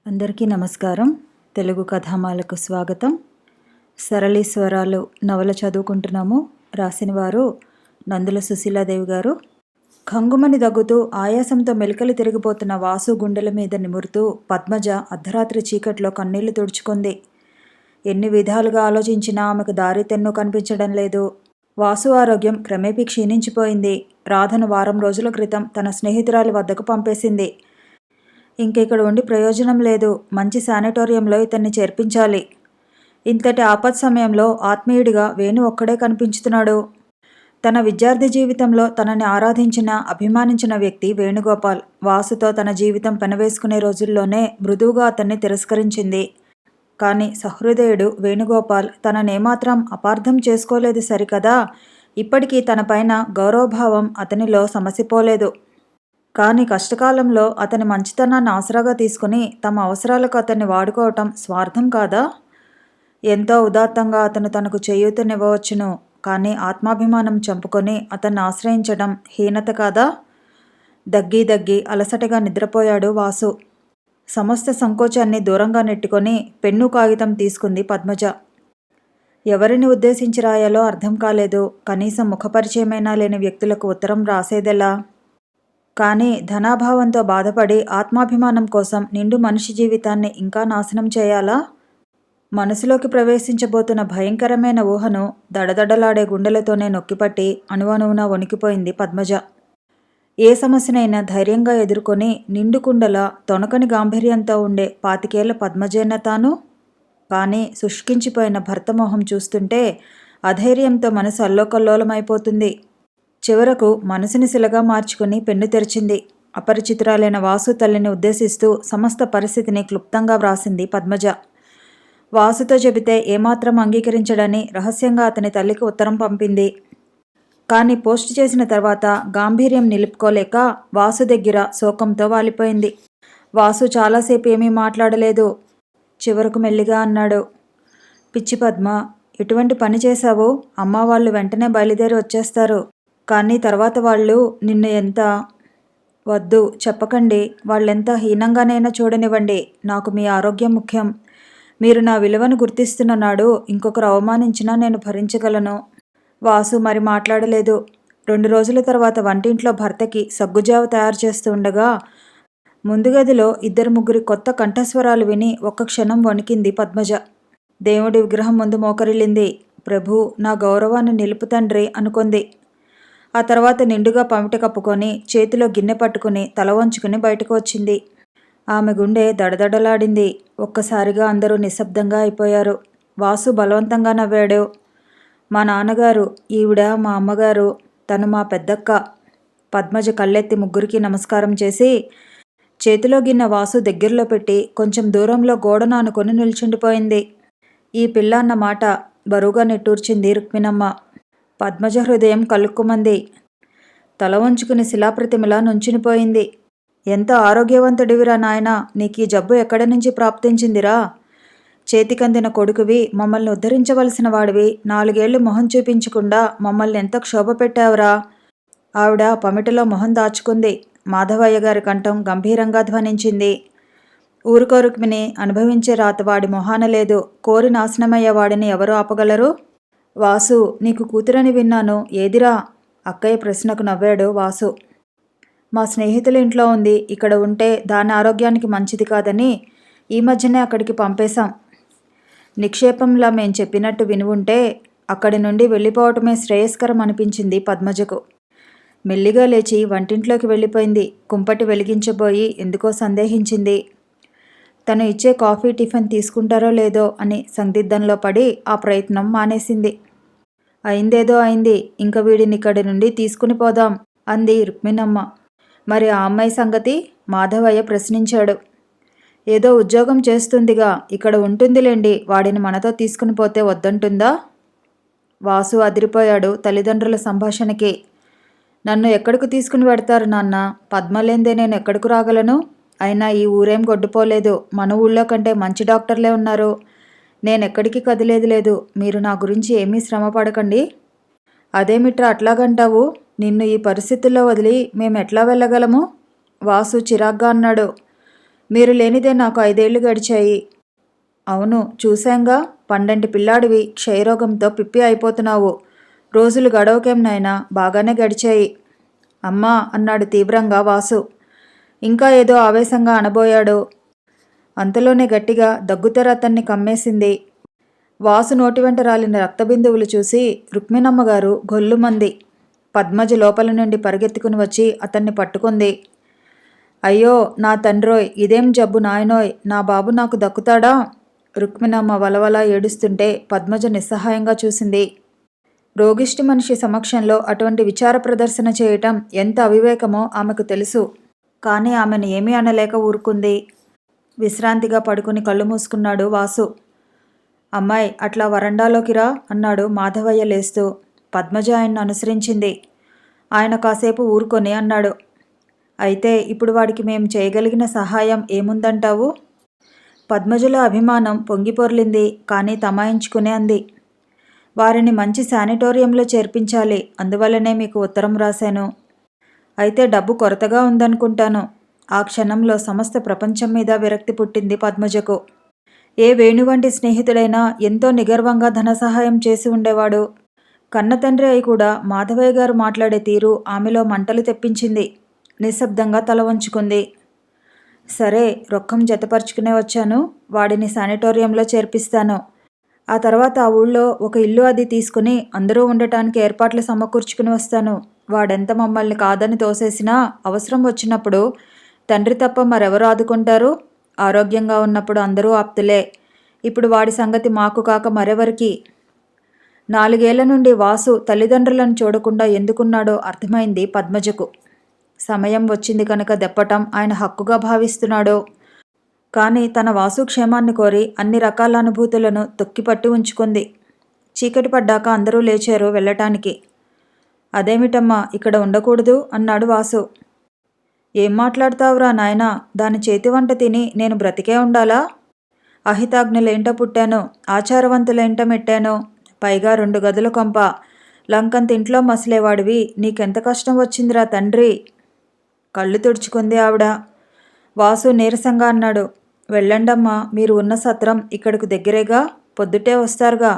అందరికీ నమస్కారం. తెలుగు కథామాలకు స్వాగతం. సరళి స్వరాలు నవల చదువుకుంటున్నాము. రాసినవారు నందుల సుశీలాదేవి గారు. ఖంగుమని దగ్గుతూ ఆయాసంతో మెలికలు తిరిగిపోతున్న వాసు గుండెల మీద నిమురుతూ పద్మజ అర్ధరాత్రి చీకట్లో కన్నీళ్లు తుడుచుకుంది. ఎన్ని విధాలుగా ఆలోచించినా ఆమెకు దారి తెన్ను కనిపించడం లేదు. వాసు ఆరోగ్యం క్రమేపీ క్షీణించిపోయింది. రాధను వారం రోజుల క్రితం తన స్నేహితురాలి వద్దకు పంపేసింది. ఇంకిక్కడ ఉండి ప్రయోజనం లేదు. మంచి శానిటోరియంలో ఇతన్ని చేర్పించాలి. ఇంతటి ఆపత్ సమయంలో ఆత్మీయుడిగా వేణు ఒక్కడే కనిపించుతున్నాడు. తన విద్యార్థి జీవితంలో తనని ఆరాధించిన, అభిమానించిన వ్యక్తి వేణుగోపాల్. వాసుతో తన జీవితం పెనవేసుకునే రోజుల్లోనే మృదువుగా అతన్ని తిరస్కరించింది. కానీ సహృదయుడు వేణుగోపాల్ తననేమాత్రం అపార్థం చేసుకోలేదు సరికదా. ఇప్పటికీ తనపైన గౌరవభావం అతనిలో సమసిపోలేదు. కానీ కష్టకాలంలో అతని మంచితనాన్ని ఆసరాగా తీసుకుని తమ అవసరాలకు అతన్ని వాడుకోవటం స్వార్థం కాదా? ఎంతో ఉదాత్తంగా అతను తనకు చేయూతనివ్వవచ్చును. కానీ ఆత్మాభిమానం చంపుకొని అతన్ని ఆశ్రయించడం హీనత కాదా? దగ్గి అలసటగా నిద్రపోయాడు వాసు. సమస్త సంకోచాన్ని దూరంగా నెట్టుకొని పెన్ను కాగితం తీసుకుంది పద్మజ. ఎవరిని ఉద్దేశించి రాయాలో అర్థం కాలేదు. కనీసం ముఖపరిచయమైనా లేని వ్యక్తులకు ఉత్తరం రాసేదెలా? కానీ ధనాభావంతో బాధపడి ఆత్మాభిమానం కోసం నిండు మనిషి జీవితాన్ని ఇంకా నాశనం చేయాలా? మనసులోకి ప్రవేశించబోతున్న భయంకరమైన ఊహను దడదడలాడే గుండెలతోనే నొక్కిపట్టి అణువణువున వణికిపోయింది పద్మజ. ఏ సమస్యనైనా ధైర్యంగా ఎదుర్కొని నిండు కుండల తొణకని గాంభీర్యంతో ఉండే 25 పద్మజేన తాను. కానీ శుష్కించిపోయిన భర్త మొహం చూస్తుంటే అధైర్యంతో మనసు అల్లోకల్లోలమైపోతుంది. చివరకు మనసుని శిలగా మార్చుకుని పెన్ను తెరిచింది. అపరిచితురాలైన వాసు తల్లిని ఉద్దేశిస్తూ సమస్త పరిస్థితిని క్లుప్తంగా వ్రాసింది పద్మజ. వాసుతో చెబితే ఏమాత్రం అంగీకరించడని రహస్యంగా అతని తల్లికి ఉత్తరం పంపింది. కానీ పోస్ట్ చేసిన తర్వాత గాంభీర్యం నిలుపుకోలేక వాసు దగ్గర శోకంతో వాలిపోయింది. వాసు చాలాసేపు ఏమీ మాట్లాడలేదు. చివరకు మెల్లిగా అన్నాడు, పిచ్చి పద్మ, ఎటువంటి పని చేశావు? అమ్మ వాళ్ళు వెంటనే బయలుదేరి వచ్చేస్తారు. కానీ తర్వాత వాళ్ళు నిన్ను ఎంత... వద్దు చెప్పకండి. వాళ్ళెంత హీనంగానైనా చూడనివ్వండి. నాకు మీ ఆరోగ్యం ముఖ్యం. మీరు నా విలువను గుర్తిస్తున్న నాడు ఇంకొకరు అవమానించినా నేను భరించగలను. వాసు మరి మాట్లాడలేదు. 2 రోజుల తర్వాత వంటింట్లో భర్తకి సగ్గుజావ తయారు చేస్తూ ఉండగా ముందు గదిలో 2-3 కొత్త కంఠస్వరాలు విని ఒక్క క్షణం వణికింది పద్మజ. దేవుడి విగ్రహం ముందు మోకరిల్లింది. ప్రభు, నా గౌరవాన్ని నిలుపు తండ్రి అనుకుంది. ఆ తర్వాత నిండుగా పమిట కప్పుకొని చేతిలో గిన్నె పట్టుకుని తల వంచుకుని బయటకు వచ్చింది. ఆమె గుండె దడదడలాడింది. ఒక్కసారిగా అందరూ నిశ్శబ్దంగా అయిపోయారు. వాసు బలవంతంగా నవ్వాడు. మా నాన్నగారు, ఈవిడ మా అమ్మగారు, తను మా పెద్దక్క. పద్మజ కళ్ళెత్తి ముగ్గురికి నమస్కారం చేసి చేతిలో గిన్నె వాసు దగ్గరలో పెట్టి కొంచెం దూరంలో గోడను ఆనుకొని నిల్చుండిపోయింది. ఈ పిల్ల అన్న మాట బరువుగా నిట్టూర్చింది రుక్మిణమ్మ. పద్మజ హృదయం కలుక్కుమంది. తల వంచుకుని శిలాప్రతిమలా నుంచునిపోయింది. ఎంత ఆరోగ్యవంతుడివిరా నాయనా, నీకీ జబ్బు ఎక్కడి నుంచి ప్రాప్తించిందిరా? చేతికందిన కొడుకువి, మమ్మల్ని ఉద్ధరించవలసిన వాడివి, 4 ఏళ్లు మొహం చూపించకుండా మమ్మల్ని ఎంత క్షోభ పెట్టావురా? ఆవిడ పమిటలో మొహం దాచుకుంది. మాధవయ్య గారి కంఠం గంభీరంగా ధ్వనించింది. ఊరుకో రుక్మిణి, అనుభవించే రాతవాడి మొహాన లేదు. కోరి నాశనమయ్యే వాడిని ఎవరు ఆపగలరు? వాసు, నీకు కూతురని విన్నాను, ఏదిరా? అక్కయ్య ప్రశ్నకు నవ్వాడు వాసు. మా స్నేహితుల ఇంట్లో ఉంది. ఇక్కడ ఉంటే దాని ఆరోగ్యానికి మంచిది కాదని ఈ మధ్యనే అక్కడికి పంపేశాం. నిక్షేపంలా మేం చెప్పినట్టు విని ఉంటే అక్కడి నుండి వెళ్ళిపోవటమే శ్రేయస్కరం అనిపించింది పద్మజకు. మెల్లిగా లేచి వంటింట్లోకి వెళ్ళిపోయింది. కుంపటి వెలిగించబోయి ఎందుకో సందేహించింది. తను ఇచ్చే కాఫీ టిఫిన్ తీసుకుంటారో లేదో అని సందిగ్ధంలో పడి ఆ ప్రయత్నం మానేసింది. అయిందేదో అయింది, ఇంక వీడిని ఇక్కడి నుండి తీసుకుని పోదాం అంది రుక్మిణమ్మ. మరి ఆ అమ్మాయి సంగతి? మాధవయ్య ప్రశ్నించాడు. ఏదో ఉద్యోగం చేస్తుందిగా, ఇక్కడ ఉంటుందిలేండి, వాడిని మనతో తీసుకుని పోతే వద్దంటుందా? వాసు అదిరిపోయాడు తల్లిదండ్రుల సంభాషణకి. నన్ను ఎక్కడికి తీసుకుని పెడతారు నాన్న? పద్మలేందే నేను ఎక్కడికి రాగలను? అయినా ఈ ఊరేం గొడ్డుపోలేదు. మన ఊళ్ళో కంటే మంచి డాక్టర్లే ఉన్నారు. నేనెక్కడికి కదిలేదు లేదు. మీరు నా గురించి ఏమీ శ్రమ పడకండి. అదేమిట్రా అట్లాగంటావు? నిన్ను ఈ పరిస్థితుల్లో వదిలి మేమెట్లా వెళ్ళగలము? వాసు చిరాగ్గా అన్నాడు. మీరు లేనిదే నాకు 5 ఏళ్లు గడిచాయి. అవును, చూశాంగా. పండంటి పిల్లాడివి, క్షయరోగంతో పిప్పి అయిపోతున్నావు. రోజులు గడవకేం నాయనా, బాగానే గడిచాయి. అమ్మా అన్నాడు తీవ్రంగా వాసు. ఇంకా ఏదో ఆవేశంగా అనబోయాడు. అంతలోనే గట్టిగా దగ్గుతెర అతన్ని కమ్మేసింది. వాసు నోటి వెంట రాలిన రక్తబిందువులు చూసి రుక్మిణమ్మగారు గొల్లుమంది. పద్మజ లోపల నుండి పరిగెత్తుకుని వచ్చి అతన్ని పట్టుకుంది. అయ్యో నా తండ్రోయ్, ఇదేం జబ్బు నాయనోయ్, నా బాబు నాకు దక్కుతాడా? రుక్మిణమ్మ వలవలా ఏడుస్తుంటే పద్మజ నిస్సహాయంగా చూసింది. రోగిష్టి మనిషి సమక్షంలో అటువంటి విచార ప్రదర్శన చేయటం ఎంత అవివేకమో ఆమెకు తెలుసు. కానీ ఆమెను ఏమీ అనలేక ఊరుకుంది. విశ్రాంతిగా పడుకుని కళ్ళు మూసుకున్నాడు వాసు. అమ్మాయి, అట్లా వరండాలోకి రా అన్నాడు మాధవయ్య లేస్తూ. పద్మజ ఆయన్ను అనుసరించింది. ఆయన కాసేపు ఊరుకొని అన్నాడు, అయితే ఇప్పుడు వాడికి మేం చేయగలిగిన సహాయం ఏముందంటావు? పద్మజలో అభిమానం పొంగిపొర్లింది. కానీ తమాయించుకునే అంది, వారిని మంచి శానిటోరియంలో చేర్పించాలి. అందువల్లనే మీకు ఉత్తరం రాశాను. అయితే డబ్బు కొరతగా ఉందనుకుంటాను. ఆ క్షణంలో సమస్త ప్రపంచం మీద విరక్తి పుట్టింది పద్మజకు. ఏ వేణు వంటి స్నేహితుడైనా ఎంతో నిగర్వంగా ధన సహాయం చేసి ఉండేవాడు. కన్నతండ్రి అయి కూడా మాధవయ్య గారు మాట్లాడే తీరు ఆమెలో మంటలు తెప్పించింది. నిశ్శబ్దంగా తల వంచుకుంది. సరే, రొక్కం జతపరుచుకునే వచ్చాను. వాడిని శానిటోరియంలో చేర్పిస్తాను. ఆ తర్వాత ఆ ఊళ్ళో ఒక ఇల్లు అది తీసుకుని అందరూ ఉండటానికి ఏర్పాట్లు సమకూర్చుకుని వస్తాను. వాడెంత మమ్మల్ని కాదని తోసేసినా అవసరం వచ్చినప్పుడు తండ్రి తప్ప మరెవరు ఆదుకుంటారు? ఆరోగ్యంగా ఉన్నప్పుడు అందరూ ఆప్తులే. ఇప్పుడు వాడి సంగతి మాకు కాక మరెవరికి? 4 ఏళ్ల నుండి వాసు తల్లిదండ్రులను చూడకుండా ఎందుకున్నాడో అర్థమైంది పద్మజకు. సమయం వచ్చింది కనుక దెప్పటం ఆయన హక్కుగా భావిస్తున్నాడు. కానీ తన వాసు క్షేమాన్ని కోరి అన్ని రకాల అనుభూతులను తొక్కిపట్టి ఉంచుకుంది. చీకటి పడ్డాక అందరూ లేచారు వెళ్ళటానికి. అదేమిటమ్మా, ఇక్కడ ఉండకూడదు అన్నాడు వాసు. ఏం మాట్లాడతావురా నాయనా, దాని చేతి వంట తిని నేను బ్రతికే ఉండాలా? అహితాజ్ఞులేంట పుట్టాను, ఆచారవంతులేంట మెట్టాను. పైగా 2 గదుల కొంప, లంకంత ఇంట్లో మసిలేవాడివి, నీకెంత కష్టం వచ్చిందిరా తండ్రి. కళ్ళు తుడుచుకుంది ఆవిడ. వాసు నీరసంగా అన్నాడు, వెళ్ళండమ్మా, మీరు ఉన్న సత్రం ఇక్కడకు దగ్గరేగా, పొద్దుటే వస్తారుగా.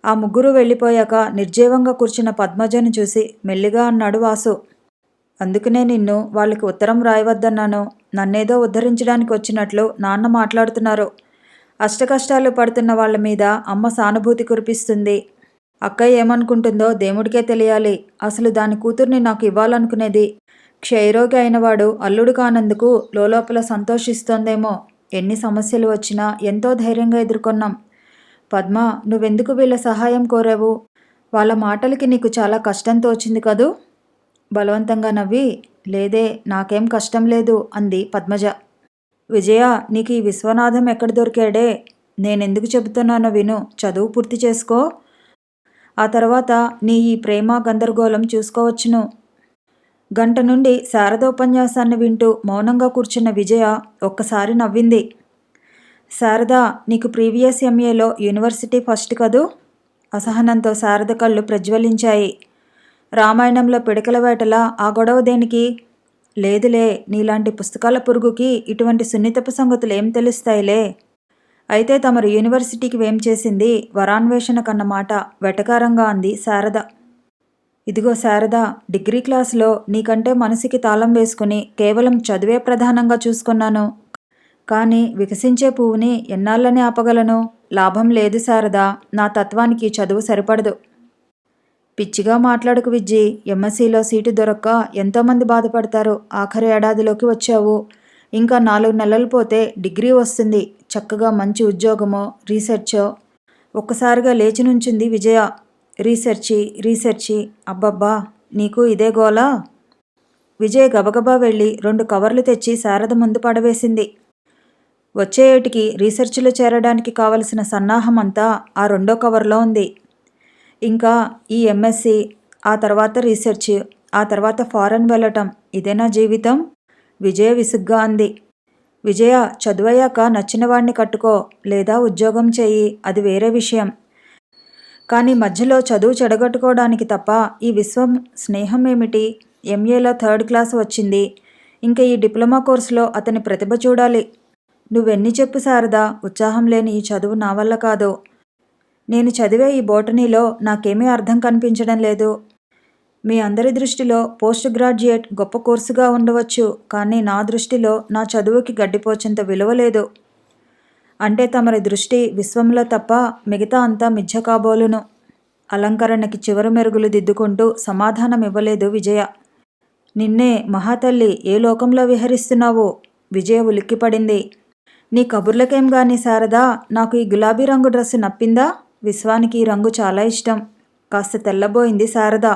ఆ ముగ్గురు వెళ్ళిపోయాక నిర్జీవంగా కూర్చున్న పద్మజను చూసి మెల్లిగా అన్నాడు వాసు. అందుకనే నిన్ను వాళ్ళకి ఉత్తరం రాయవద్దన్నాను. నన్నేదో ఉద్ధరించడానికి వచ్చినట్లు నాన్న మాట్లాడుతున్నారు. అష్టకష్టాలు పడుతున్న వాళ్ళ మీద అమ్మ సానుభూతి కురిపిస్తుంది. అక్క ఏమనుకుంటుందో దేవుడికే తెలియాలి. అసలు దాని కూతుర్ని నాకు ఇవ్వాలనుకునేది. క్షయరోగి అయినవాడు అల్లుడు కానందుకు లోలోపల సంతోషిస్తోందేమో. ఎన్ని సమస్యలు వచ్చినా ఎంతో ధైర్యంగా ఎదుర్కొన్నాం. పద్మ, నువ్వెందుకు వీళ్ళ సహాయం కోరావు? వాళ్ళ మాటలకి నీకు చాలా కష్టం తోచింది కదూ? బలవంతంగా నవ్వి, లేదే, నాకేం కష్టం లేదు అంది పద్మజ. విజయ, నీకు ఈ విశ్వనాథం ఎక్కడ దొరికాడే? నేనెందుకు చెబుతున్నానో విను. చదువు పూర్తి చేసుకో. ఆ తర్వాత నీ ఈ ప్రేమ గందరగోళం చూసుకోవచ్చును. గంట నుండి శారద ఉపన్యాసాన్ని వింటూ మౌనంగా కూర్చున్న విజయ ఒక్కసారి నవ్వింది. శారద, నీకు ప్రీవియస్ ఎంఏలో యూనివర్సిటీ ఫస్ట్ కదూ? అసహనంతో శారద కళ్ళు ప్రజ్వలించాయి. రామాయణంలో పిడకల వేటలా ఆ గొడవ దేనికి? లేదులే, నీలాంటి పుస్తకాల పురుగుకి ఇటువంటి సున్నితపు సంగతులు ఏం తెలుస్తాయిలే. అయితే తమరు యూనివర్సిటీకి వేం చేసింది వరాన్వేషణ కన్నమాట వెటకారంగా అంది శారద. ఇదిగో శారద, డిగ్రీ క్లాసులో నీకంటే మనసుకి తాళం వేసుకుని కేవలం చదువే ప్రధానంగా చూసుకున్నాను. కానీ వికసించే పువ్వుని ఎన్నాళ్ళని ఆపగలను? లాభం లేదు శారద, నా తత్వానికి చదువు సరిపడదు. పిచ్చిగా మాట్లాడుకు విజ్జి. ఎంఎస్సీలో సీటు దొరక్క ఎంతోమంది బాధపడతారు. ఆఖరి ఏడాదిలోకి వచ్చావు. ఇంకా 4 నెలలు పోతే డిగ్రీ వస్తుంది. చక్కగా మంచి ఉద్యోగమో రీసెర్చో. ఒక్కసారిగా లేచి నుంచింది విజయ. రీసెర్చి, అబ్బబ్బా, నీకు ఇదే గోలా? విజయ్ గబగబా వెళ్ళి 2 కవర్లు తెచ్చి శారద ముందు పడవేసింది. వచ్చే ఏటికి రీసెర్చ్లో చేరడానికి కావలసిన సన్నాహం అంతా ఆ 2వ కవర్లో ఉంది. ఇంకా ఈ ఎంఎస్సి, ఆ తర్వాత రీసెర్చ్, ఆ తర్వాత ఫారెన్ వెళ్ళటం, ఇదేనా జీవితం? విజయ విసుగ్గా అంది. విజయ, చదువయ్యాక నచ్చిన వాడిని కట్టుకో, లేదా ఉద్యోగం చెయ్యి, అది వేరే విషయం. కానీ మధ్యలో చదువు చెడగొట్టుకోవడానికి తప్ప ఈ విశ్వం స్నేహం ఏమిటి? ఎంఏలో 3rd క్లాస్ వచ్చింది. ఇంకా ఈ డిప్లొమా కోర్సులో అతని ప్రతిభ చూడాలి. నువ్వెన్ని చెప్పు శారదా, ఉత్సాహం లేని ఈ చదువు నా వల్ల కాదు. నేను చదివే ఈ బోటనీలో నాకేమీ అర్థం కనిపించడం లేదు. మీ అందరి దృష్టిలో పోస్ట్ గ్రాడ్యుయేట్ గొప్ప కోర్సుగా ఉండవచ్చు, కానీ నా దృష్టిలో నా చదువుకి గడ్డిపోచేంత విలువ లేదు. అంటే తమరి దృష్టి విశ్వంలో తప్ప మిగతా అంతా మిథ్య కాబోలును. అలంకరణకి చివరి మెరుగులు దిద్దుకుంటూ సమాధానం ఇవ్వలేదు విజయ. నిన్నే మహాతల్లి, ఏ లోకంలో విహరిస్తున్నావు? విజయ ఉలిక్కిపడింది. నీ కబుర్లకేం గాని శారదా, నాకు ఈ గులాబీ రంగు డ్రెస్సు నప్పిందా? విశ్వానికి ఈ రంగు చాలా ఇష్టం. కాస్త తెల్లబోయింది శారద.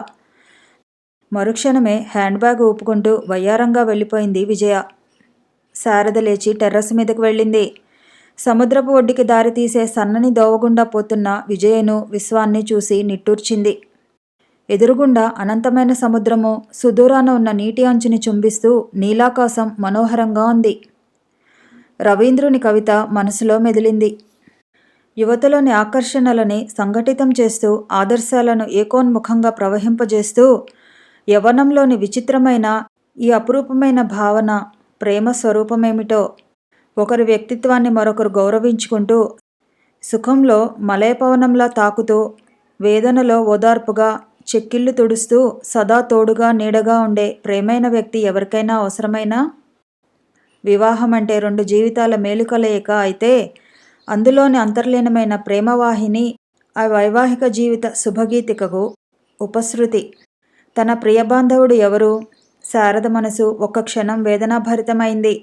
మరుక్షణమే హ్యాండ్ బ్యాగ్ ఊపుకుంటూ వయ్యారంగా వెళ్ళిపోయింది విజయ. శారద లేచి టెర్రస్ మీదకు వెళ్ళింది. సముద్రపు ఒడ్డుకి దారి తీసే సన్నని దోవగుండా పోతున్న విజయను, విశ్వాన్ని చూసి నిట్టూర్చింది. ఎదురుగుండా అనంతమైన సముద్రము, సుదూరాన ఉన్న నీటి అంచుని చుంబిస్తూ నీలాకాశం మనోహరంగా ఉంది. రవీంద్రుని కవిత మనసులో మెదిలింది. యువతలోని ఆకర్షణలని సంఘటితం చేస్తూ, ఆదర్శాలను ఏకోన్ముఖంగా ప్రవహింపజేస్తూ, యవ్వనంలోని విచిత్రమైన ఈ అపురూపమైన భావన ప్రేమ స్వరూపమేమిటో, ఒకరి వ్యక్తిత్వాన్ని మరొకరు గౌరవించుకుంటూ, సుఖంలో మలయపవనంలా తాకుతూ, వేదనలో ఓదార్పుగా చెక్కిళ్ళు తుడుస్తూ, సదా తోడుగా నీడగా ఉండే ప్రేమైన వ్యక్తి ఎవరికైనా అవసరమైనా? వివాహం అంటే 2 జీవితాల మేలుకలయిక అయితే, అందులోని అంతర్లీనమైన ప్రేమవాహిని ఆ వైవాహిక జీవిత శుభగీతికకు ఉపశృతి. తన ప్రియబాంధవుడు ఎవరు? శారద మనసు ఒక్క క్షణం వేదనాభరితమైంది.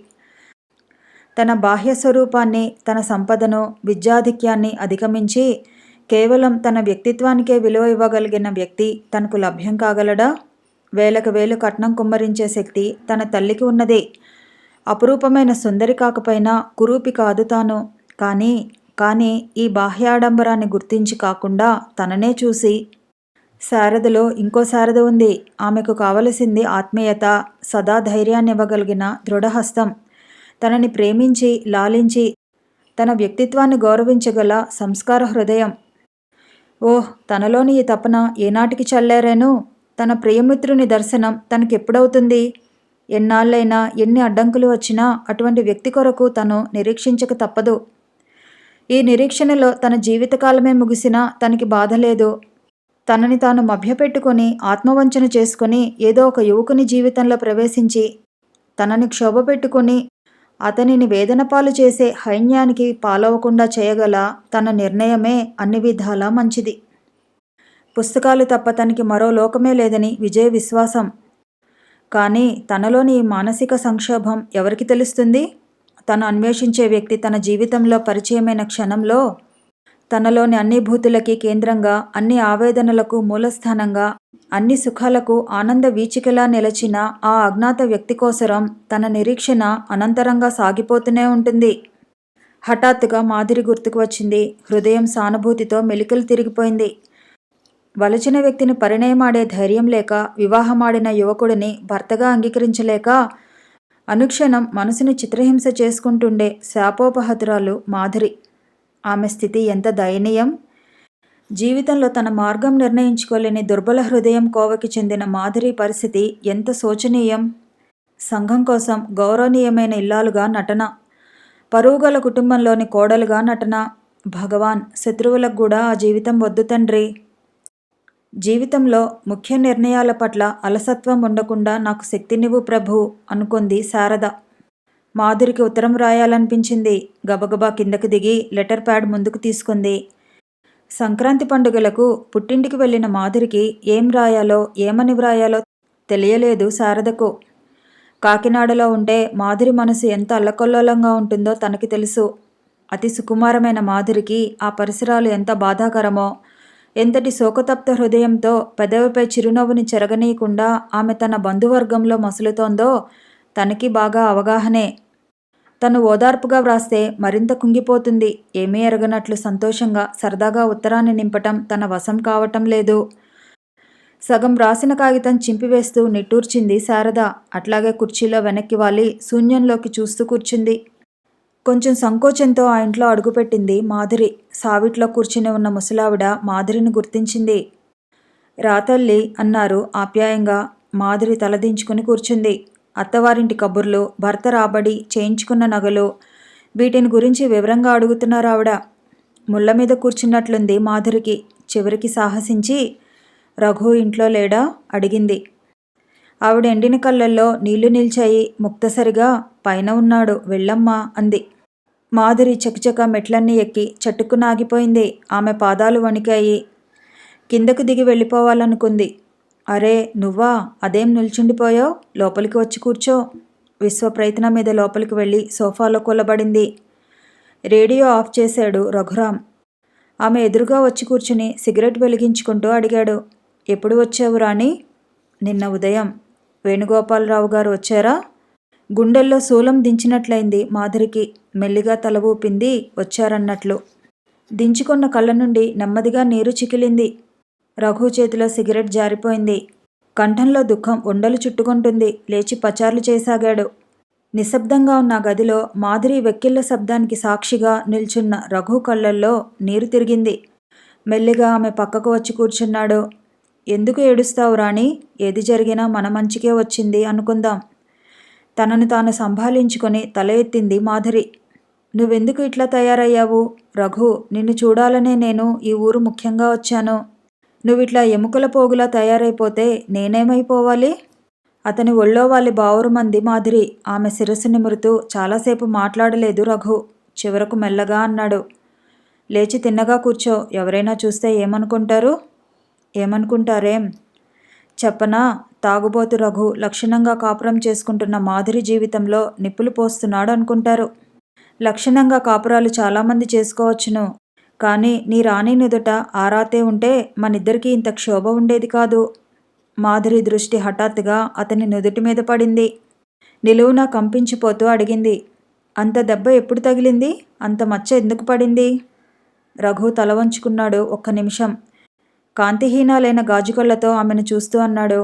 తన బాహ్య స్వరూపాన్ని, తన సంపదను, విద్యాధిక్యాన్ని అధిగమించి కేవలం తన వ్యక్తిత్వానికే విలువ ఇవ్వగలిగిన వ్యక్తి తనకు లభ్యం కాగలడా? వేలకు వేలు కట్నం కుమ్మరించే శక్తి తన తల్లికి ఉన్నది. అపురూపమైన సుందరి కాకపోయినా కురూపి కాదు తాను. కానీ ఈ బాహ్యాడంబరాన్ని గుర్తించి కాకుండా తననే చూసి, శారదలో ఇంకో శారద ఉంది. ఆమెకు కావలసింది ఆత్మీయత, సదా ధైర్యాన్ని ఇవ్వగలిగిన దృఢహస్తం, తనని ప్రేమించి లాలించి తన వ్యక్తిత్వాన్ని గౌరవించగల సంస్కార హృదయం. ఓహ్, తనలోని ఈ తపన ఏనాటికి చల్లారేను? తన ప్రియమిత్రుని దర్శనం తనకెప్పుడవుతుంది? ఎన్నాళ్ళైనా, ఎన్ని అడ్డంకులు వచ్చినా అటువంటి వ్యక్తి కొరకు తను నిరీక్షించక తప్పదు. ఈ నిరీక్షణలో తన జీవితకాలమే ముగిసినా తనకి బాధ లేదు. తనని తాను మభ్యపెట్టుకొని, ఆత్మవంచన చేసుకొని, ఏదో ఒక యువకుని జీవితంలో ప్రవేశించి తనని క్షోభపెట్టుకొని అతనిని వేదనపాలు చేసే హైన్యానికి పాలవకుండా చేయగల తన నిర్ణయమే అన్ని విధాలా మంచిది. పుస్తకాలు తప్ప తనకి మరో లోకమే లేదని విజయ విశ్వాసం. కానీ తనలోని ఈ మానసిక సంక్షోభం ఎవరికి తెలుస్తుంది? తను అన్వేషించే వ్యక్తి తన జీవితంలో పరిచయమైన క్షణంలో, తనలోని అన్ని భూతులకి కేంద్రంగా, అన్ని ఆవేదనలకు మూలస్థానంగా, అన్ని సుఖాలకు ఆనంద వీచికలా నిలచిన ఆ అజ్ఞాత వ్యక్తి కోసరం తన నిరీక్షణ అనంతరంగా సాగిపోతూనే ఉంటుంది. హఠాత్తుగా మాధురి గుర్తుకు వచ్చింది. హృదయం సానుభూతితో మెలికలు తిరిగిపోయింది. వలచిన వ్యక్తిని పరిణయమాడే ధైర్యం లేక, వివాహమాడిన యువకుడిని భర్తగా అంగీకరించలేక అనుక్షణం మనసుని చిత్రహింస చేసుకుంటుండే శాపోపహతురాలు మాధురి. ఆమె స్థితి ఎంత దయనీయం! జీవితంలో తన మార్గం నిర్ణయించుకోలేని దుర్బల హృదయం కోవకి చెందిన మాధురి పరిస్థితి ఎంత శోచనీయం! సంఘం కోసం గౌరవనీయమైన ఇల్లాలుగా నటన, పరువుగల కుటుంబంలోని కోడలుగా నటన. భగవాన్, శత్రువులకు కూడా ఆ జీవితం వద్దు తండ్రి. జీవితంలో ముఖ్య నిర్ణయాల పట్ల అలసత్వం ఉండకుండా నాకు శక్తినివ్వు ప్రభు అనుకుంది శారద. మాధురికి ఉత్తరం రాయాలనిపించింది. గబగబా కిందకు దిగి లెటర్ ప్యాడ్ ముందుకు తీసుకుంది. సంక్రాంతి పండుగలకు పుట్టింటికి వెళ్ళిన మాధురికి ఏం రాయాలో, ఏమని వ్రాయాలో తెలియలేదు శారదకు. కాకినాడలో ఉంటే మాధురి మనసు ఎంత అల్లకొల్లోలంగా ఉంటుందో తనకి తెలుసు. అతి సుకుమారమైన మాధురికి ఆ పరిసరాలు ఎంత బాధాకరమో, ఎంతటి శోకతప్త హృదయంతో పెదవిపై చిరునవ్వుని చెరగనీయకుండా ఆమె తన బంధువర్గంలో మసులుతోందో తనకి బాగా అవగాహనే. తను ఓదార్పుగా వ్రాస్తే మరింత కుంగిపోతుంది. ఏమీ ఎరగనట్లు సంతోషంగా సరదాగా ఉత్తరాన్ని నింపటం తన వశం కావటం లేదు. సగం రాసిన కాగితం చింపివేస్తూ నిట్టూర్చింది శారద. అట్లాగే కుర్చీలో వెనక్కి వాలి శూన్యంలోకి చూస్తూ కూర్చుంది. కొంచెం సంకోచంతో ఆ ఇంట్లో అడుగుపెట్టింది మాధురి. సావిట్లో కూర్చుని ఉన్న ముసలావిడ మాధురిని గుర్తించింది. రాతల్లి అన్నారు ఆప్యాయంగా. మాధురి తలదించుకుని కూర్చుంది. అత్తవారింటి కబుర్లు, భర్త రాబడి, చేయించుకున్న నగలు, వీటిని గురించి వివరంగా అడుగుతున్నారు ఆవిడ. ముళ్ళ మీద కూర్చున్నట్లుంది మాధురికి. చివరికి సాహసించి, రఘు ఇంట్లో లేడా అడిగింది. ఆవిడ ఎండిన కళ్ళల్లో నీళ్లు నిల్చాయి. ముక్తసరిగా పైన ఉన్నాడు, వెళ్ళమ్మా అంది. మాధురి చకచక మెట్లన్నీ ఎక్కి చటుక్కున ఆగిపోయింది. ఆమె పాదాలు వణికాయి. కిందకు దిగి వెళ్ళిపోవాలనుకుంది. అరే నువ్వా, అదేం నిల్చుండిపోయావు, లోపలికి వచ్చి కూర్చో. విశ్వ ప్రయత్నం మీద లోపలికి వెళ్ళి సోఫాలో కూలబడింది. రేడియో ఆఫ్ చేశాడు రఘురాం. ఆమె ఎదురుగా వచ్చి కూర్చుని సిగరెట్ వెలిగించుకుంటూ అడిగాడు. ఎప్పుడు వచ్చావు రాణి? నిన్న ఉదయం. వేణుగోపాలరావు గారు వచ్చారా? గుండెల్లో శూలం దించినట్లయింది మాధురికి. మెల్లిగా తల ఊపింది, వచ్చారన్నట్లు. దించుకున్న కళ్ళ నుండి నెమ్మదిగా నీరు చికిలింది. రఘు చేతిలో సిగరెట్ జారిపోయింది. కంఠంలో దుఃఖం ఉండలు చుట్టుకుంటుంది. లేచి పచార్లు చేయసాగాడు. నిశ్శబ్దంగా ఉన్న గదిలో మాధురి వెక్కిళ్ళ శబ్దానికి సాక్షిగా నిల్చున్న రఘు కళ్ళల్లో నీరు తిరిగింది. మెల్లిగా ఆమె పక్కకు వచ్చి కూర్చున్నాడు. ఎందుకు ఏడుస్తావు రాణి? ఏది జరిగినా మన మంచికే వచ్చింది అనుకుందాం. తనను తాను సంభాళించుకొని తల ఎత్తింది మాధురి. నువ్వెందుకు ఇట్లా తయారయ్యావు? రఘు, నిన్ను చూడాలనే నేను ఈ ఊరు ముఖ్యంగా వచ్చాను. నువ్విట్లా ఎముకల పోగులా తయారైపోతే నేనేమైపోవాలి? అతని ఒళ్ళో వాళ్ళి బావురుమంది మాధురి. ఆమె శిరస్సు నిమురుతూ చాలాసేపు మాట్లాడలేదు రఘు. చివరకు మెల్లగా అన్నాడు. లేచి తిన్నగా కూర్చో. ఎవరైనా చూస్తే ఏమనుకుంటారు? ఏమనుకుంటారేం? చెప్పనా? తాగుబోతు రఘు లక్షణంగా కాపురం చేసుకుంటున్న మాధురి జీవితంలో నిప్పులు పోస్తున్నాడు అనుకుంటారు. లక్షణంగా కాపురాలు చాలామంది చేసుకోవచ్చును. కానీ నీ రాణి నుదుట ఆరాతే ఉంటే మనిద్దరికీ ఇంత క్షోభ ఉండేది కాదు. మాధురి దృష్టి హఠాత్తుగా అతని నుదుటి మీద పడింది. నిలువునా కంపించిపోతూ అడిగింది. అంత దెబ్బ ఎప్పుడు తగిలింది? అంత మచ్చ ఎందుకు పడింది? రఘు తల వంచుకున్నాడు. ఒక్క నిమిషం. కాంతిహీనాలైన గాజుకళ్లతో ఆమెను చూస్తూ అన్నాడు.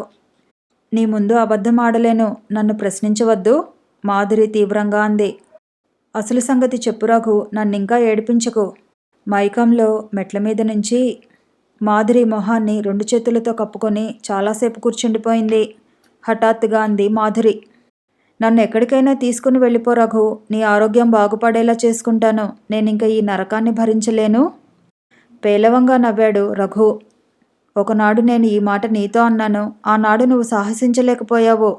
నీ ముందు అబద్ధం ఆడలేను. నన్ను ప్రశ్నించవద్దు. మాధురి తీవ్రంగా అంది. అసలు సంగతి చెప్పు రఘు, నన్నింకా ఏడిపించకు. మైకంలో మెట్ల మీద నుంచి మాధురి మొహాన్ని 2 చేతులతో కప్పుకొని చాలాసేపు కూర్చుండిపోయింది. హఠాత్తుగా అంది మాధురి. నన్ను ఎక్కడికైనా తీసుకుని వెళ్ళిపో రఘు. నీ ఆరోగ్యం బాగుపడేలా చేసుకుంటాను. నేనింక ఈ నరకాన్ని భరించలేను. పేలవంగా నవ్వాడు రఘు. ఒకనాడు నేను ఈ మాట నీతో అన్నాను. ఆనాడు నువ్వు సాహసించలేకపోయావు.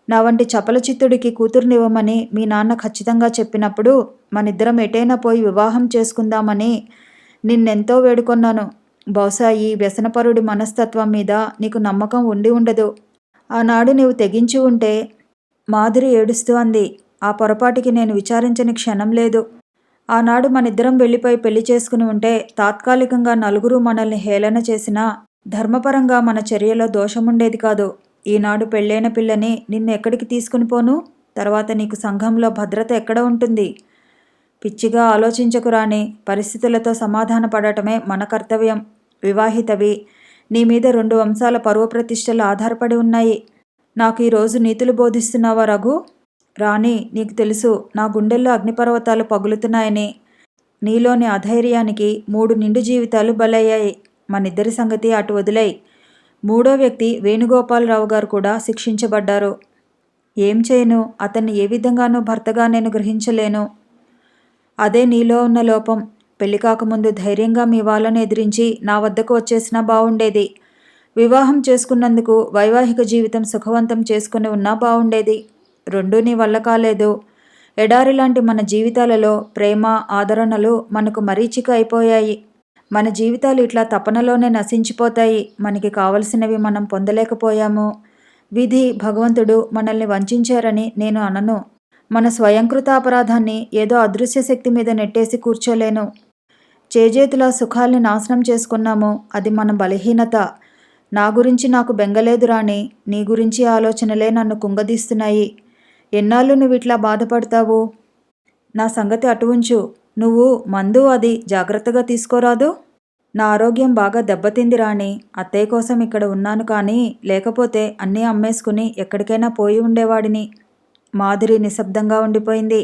నా వంటి చపల చిత్తుడికి కూతుర్నివ్వమని మీ నాన్న ఖచ్చితంగా చెప్పినప్పుడు మనిద్దరం ఎటైనా పోయి వివాహం చేసుకుందామని నిన్నెంతో వేడుకొన్నాను. బహుశా ఈ వ్యసనపరుడి మనస్తత్వం మీద నీకు నమ్మకం ఉండి ఉండదు. ఆనాడు నీవు తెగించి ఉంటే. మాధురి ఏడుస్తూ అంది. ఆ పొరపాటికి నేను విచారించని క్షణం లేదు. ఆనాడు మనిద్దరం వెళ్ళిపోయి పెళ్లి చేసుకుని ఉంటే తాత్కాలికంగా నలుగురు మనల్ని హేళన చేసినా ధర్మపరంగా మన చర్యలో దోషముండేది కాదు. ఈనాడు పెళ్ళైన పిల్లని నిన్ను ఎక్కడికి తీసుకుని పోను? తర్వాత నీకు సంఘంలో భద్రత ఎక్కడ ఉంటుంది? పిచ్చిగా ఆలోచించకు రాణి. పరిస్థితులతో సమాధాన పడటమే మన కర్తవ్యం. వివాహితవి. నీ మీద 2 వంశాల పరువు ప్రతిష్టలు ఆధారపడి ఉన్నాయి. నాకు ఈరోజు నీతులు బోధిస్తున్నావా రఘు? రాణి, నీకు తెలుసు నా గుండెల్లో అగ్నిపర్వతాలు పగులుతున్నాయని. నీలోని అధైర్యానికి 3 నిండు జీవితాలు బలయ్యాయి. మనిద్దరి సంగతి అటు వదిలేయ్. 3వ వ్యక్తి వేణుగోపాలరావు గారు కూడా శిక్షించబడ్డారు. ఏం చేయను? అతన్ని ఏ విధంగానూ భర్తగా నేను గ్రహించలేను. అదే నీలో ఉన్న లోపం. పెళ్లి కాకముందు ధైర్యంగా మీ వాళ్ళను ఎదిరించి నా వద్దకు వచ్చేసినా బావుండేది. వివాహం చేసుకున్నందుకు వైవాహిక జీవితం సుఖవంతం చేసుకుని ఉన్నా బావుండేది. 2 నీ వల్ల కాలేదు. ఎడారి లాంటి మన జీవితాలలో ప్రేమ, ఆదరణలు మనకు మరీచిక అయిపోయాయి. మన జీవితాలు ఇట్లా తపనలోనే నశించిపోతాయి. మనకి కావలసినవి మనం పొందలేకపోయాము. విధి, భగవంతుడు మనల్ని వంచారని నేను అనను. మన స్వయంకృత అపరాధాన్ని ఏదో అదృశ్య శక్తి మీద నెట్టేసి కూర్చోలేను. చేజేతులా సుఖాల్ని నాశనం చేసుకున్నాము. అది మన బలహీనత. నా గురించి నాకు బెంగలేదు రాణి. నీ గురించి ఆలోచనలే నన్ను కుంగదీస్తున్నాయి. ఎన్నాళ్ళు నువ్వు ఇట్లా బాధపడతావు? నా సంగతి అటు ఉంచు. నువ్వు మందు అది జాగ్రత్తగా తీసుకోరాదు? నా ఆరోగ్యం బాగా దెబ్బతింది రాణి. అత్తయ్య కోసం ఇక్కడ ఉన్నాను కానీ లేకపోతే అన్నీ అమ్మేసుకుని ఎక్కడికైనా పోయి ఉండేవాడిని. మాధురి నిశ్శబ్దంగా ఉండిపోయింది.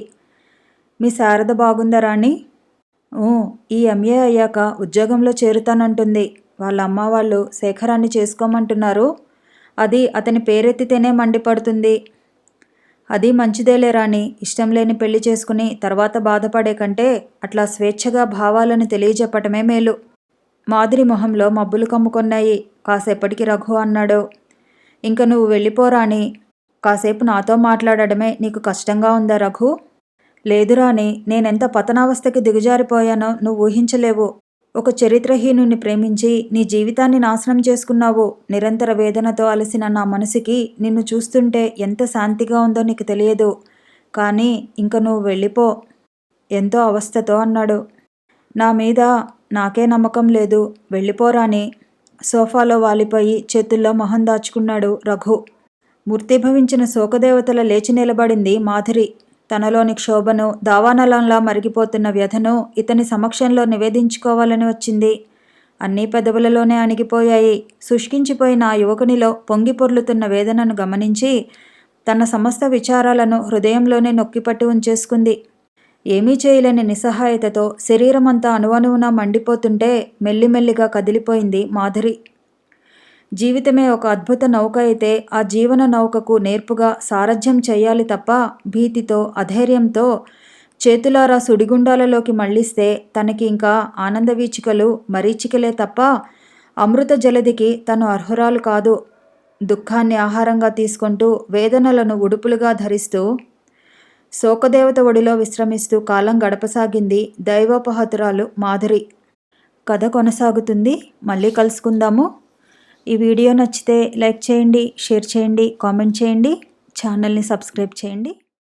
మీ శారద బాగుందా రాణి? ఈ ఎంఏ అయ్యాక ఉద్యోగంలో చేరుతానంటుంది. వాళ్ళ అమ్మ వాళ్ళు శేఖరాన్ని చేసుకోమంటున్నారు. అది అతని పేరెత్తితేనే మండిపడుతుంది. అది మంచిదేలే రాణి. ఇష్టం లేని పెళ్లి చేసుకుని తర్వాత బాధపడే కంటే అట్లా స్వేచ్ఛగా భావాలను తెలియజెప్పటమే మేలు. మాధురి మొహంలో మబ్బులు కమ్ముకొన్నాయి. కాసేపటికి రఘు అన్నాడు, ఇంక నువ్వు వెళ్ళిపో రాణి. కాసేపు నాతో మాట్లాడడమే నీకు కష్టంగా ఉందా రఘు? లేదు రాణి, నేనెంత పతనావస్థకి దిగజారిపోయానో నువ్వు ఊహించలేవు. ఒక చరిత్రహీనుని ప్రేమించి నీ జీవితాన్ని నాశనం చేసుకున్నావు. నిరంతర వేదనతో అలసిన నా మనసుకి నిన్ను చూస్తుంటే ఎంత శాంతిగా ఉందో నీకు తెలియదు. కానీ ఇంక నువ్వు వెళ్ళిపో, ఎంతో అవస్థతో అన్నాడు. నా మీద నాకే నమ్మకం లేదు, వెళ్ళిపోరాని. సోఫాలో వాలిపోయి చేతుల్లో మొహం దాచుకున్నాడు రఘు. మూర్తిభవించిన శోకదేవతల లేచి నిలబడింది మాధురి. తనలోని క్షోభను, దావానలంలా మరిగిపోతున్న వ్యధను ఇతని సమక్షంలో నివేదించుకోవాలని వచ్చింది. అన్నీ పెదవులలోనే అణిగిపోయాయి. శుష్కించిపోయిన ఆ యువకునిలో పొంగి పొర్లుతున్న వేదనను గమనించి తన సమస్త విచారాలను హృదయంలోనే నొక్కిపట్టి ఉంచేసుకుంది. ఏమీ చేయలేని నిస్సహాయతతో శరీరమంతా అణువణువున మండిపోతుంటే మెల్లిమెల్లిగా కదిలిపోయింది మాధురి. జీవితమే ఒక అద్భుత నౌక అయితే ఆ జీవన నౌకకు నేర్పుగా సారథ్యం చేయాలి తప్ప భీతితో, అధైర్యంతో చేతులారా సుడిగుండాలలోకి మళ్లిస్తే తనకి ఇంకా ఆనంద వీచికలు, మరీచికలే తప్ప అమృత జలధికి తను అర్హురాలు కాదు. దుఃఖాన్ని ఆహారంగా తీసుకుంటూ, వేదనలను ఉడుపులుగా ధరిస్తూ, శోకదేవత ఒడిలో విశ్రమిస్తూ కాలం గడపసాగింది దైవోపహతురాలు మాధురి. కథ కొనసాగుతుంది. మళ్ళీ కలుసుకుందాము. ఈ వీడియో నచ్చితే లైక్ చేయండి, షేర్ చేయండి, కామెంట్ చేయండి, ఛానల్ని సబ్స్క్రైబ్ చేయండి.